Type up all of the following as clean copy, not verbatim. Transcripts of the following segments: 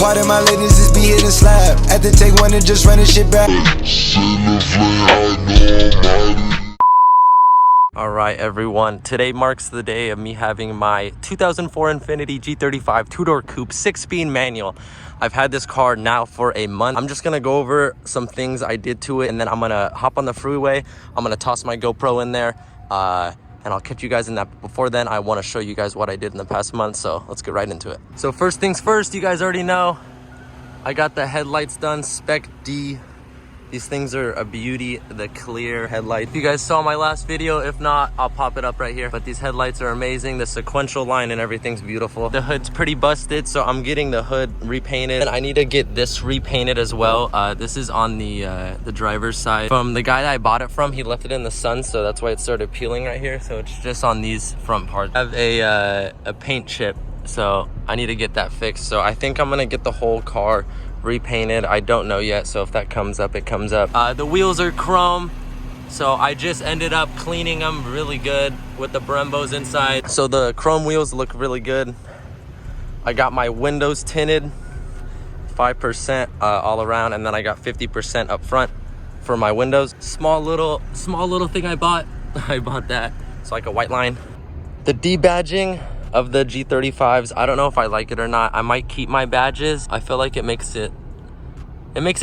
Part of my ladies is be hitting slab. At the take one and just running shit back. Alright everyone, today marks the day of me having my 2004 Infiniti G35 two-door coupe 6-speed manual. I've had this car now for a month. I'm just gonna go over some things I did to it, and then I'm gonna hop on the freeway. I'm gonna toss my GoPro in there, and I'll catch you guys in that. But before then, I want to show you guys what I did in the past month, so let's get right into it. So first things first, you guys already know, I got the headlights done, Spec D. These things are a beauty, the clear headlight. If you guys saw my last video, if not, I'll pop it up right here. But these headlights are amazing. The sequential line and everything's beautiful. The hood's pretty busted, so I'm getting the hood repainted. And I need to get this repainted as well. This is on the driver's side. From the guy that I bought it from, he left it in the sun, so that's why it started peeling right here. So it's just on these front parts. I have a paint chip, so I need to get that fixed. So I think I'm gonna get the whole car repainted. I don't know yet, so if that comes up, it comes up. The wheels are chrome, so I just ended up cleaning them really good with the Brembos inside. So the chrome wheels look really good. I got my windows tinted 5% all around, and then I got 50% up front for my windows. Small little thing I bought. I bought that. It's like a white line. The debadging of the G35s, I don't know if I like it or not. I might keep my badges. I feel like it makes it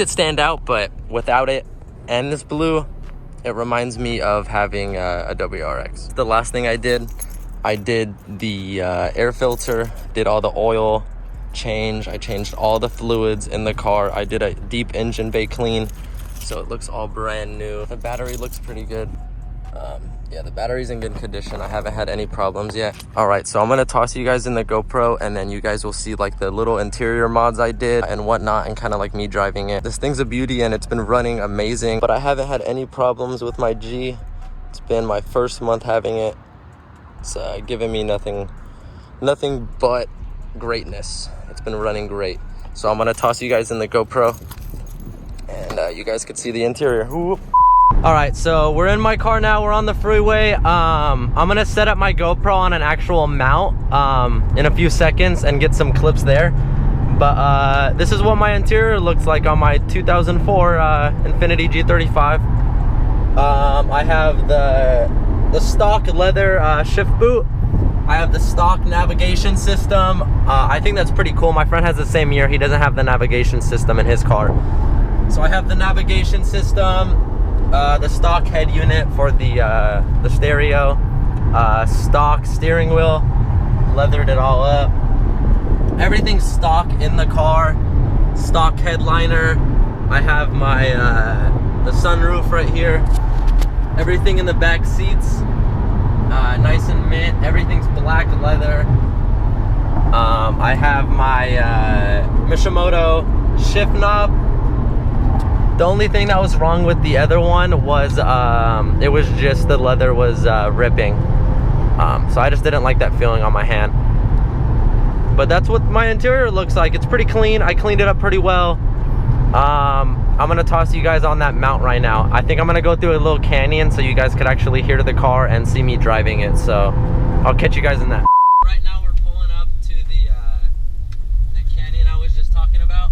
stand out, but without it and this blue, it reminds me of having a WRX. The last thing I did the air filter, did all the oil change. I changed all the fluids in the car. I did a deep engine bay clean, so it looks all brand new. The battery looks pretty good. Yeah, the battery's in good condition. I haven't had any problems yet. All right, so I'm gonna toss you guys in the GoPro, and then you guys will see like the little interior mods I did and whatnot, and kind of like me driving it. This thing's a beauty and it's been running amazing, but I haven't had any problems with my G. It's been my first month having it. It's giving me nothing but greatness. It's been running great. So I'm gonna toss you guys in the GoPro, and you guys could see the interior. Whoop. All right, so we're in my car now. We're on the freeway. I'm gonna set up my GoPro on an actual mount in a few seconds and get some clips there. But this is what my interior looks like on my 2004 Infiniti G35. I have the stock leather shift boot. I have the stock navigation system. I think that's pretty cool. My friend has the same year. He doesn't have the navigation system in his car. So I have the navigation system. The stock head unit for the stereo, stock steering wheel, leathered it all up. Everything's stock in the car, stock headliner. I have my the sunroof right here. Everything in the back seats, nice and mint. Everything's black leather. I have my Mishimoto shift knob. The only thing that was wrong with the other one was it was just the leather was ripping. So I just didn't like that feeling on my hand. But that's what my interior looks like. It's pretty clean. I cleaned it up pretty well. I'm gonna toss you guys on that mount right now. I think I'm gonna go through a little canyon so you guys could actually hear the car and see me driving it. So I'll catch you guys in that. Right now we're pulling up to the canyon I was just talking about.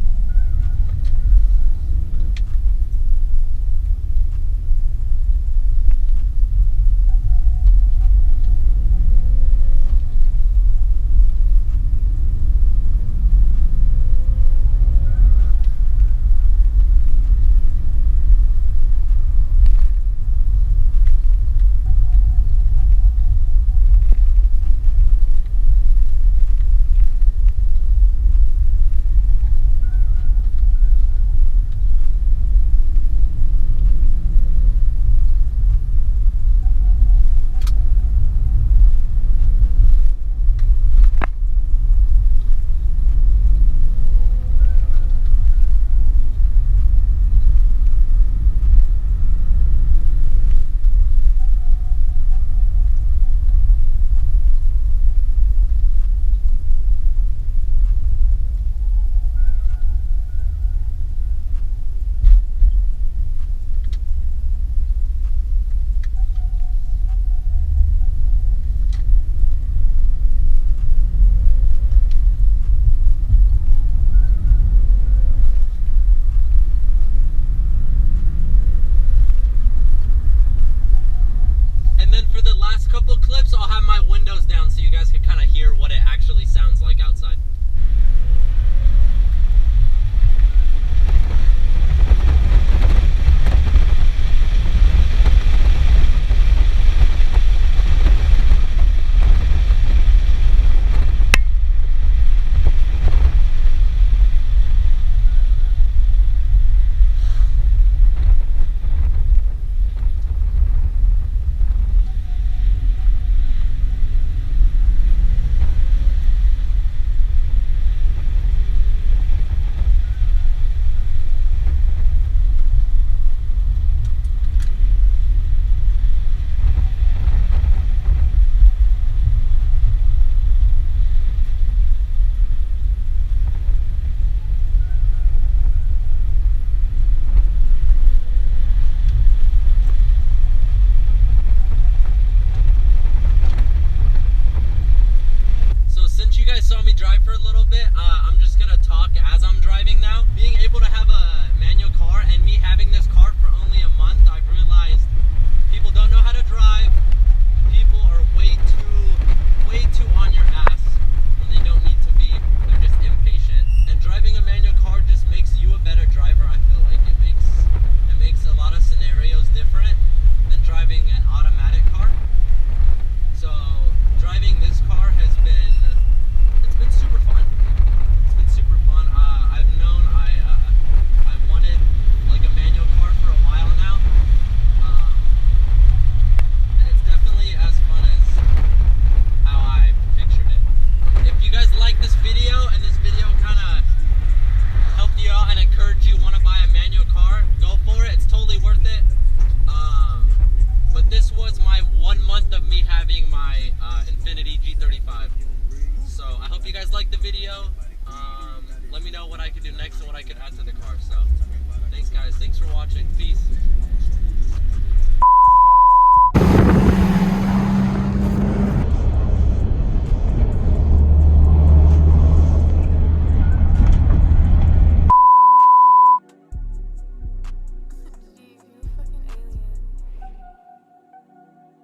couple clips, I'll have my windows down so you guys can kind of hear what it actually sounds like outside. Saw me drive for a little bit. I'm just gonna talk as I'm driving now. Being able to have a manual car and me having this car for only a month, I've realized people don't know how to drive. People are way too on your ass when they don't need to be. They're just impatient. And driving a manual car just makes you a better driver. I feel like it makes a lot of scenarios different than driving an automatic car. So driving this car has been super fun. It's been super fun. I've known I wanted like a manual car for a while now, and it's definitely as fun as how I pictured it. If you guys like this video and this video kind of helped you out and encouraged you want to buy a manual car, go for it. It's totally worth it. But this was my 1 month of me having my Infiniti G35. So I hope you guys liked the video. Let me know what I could do next and what I could add to the car. So thanks guys, thanks for watching, peace.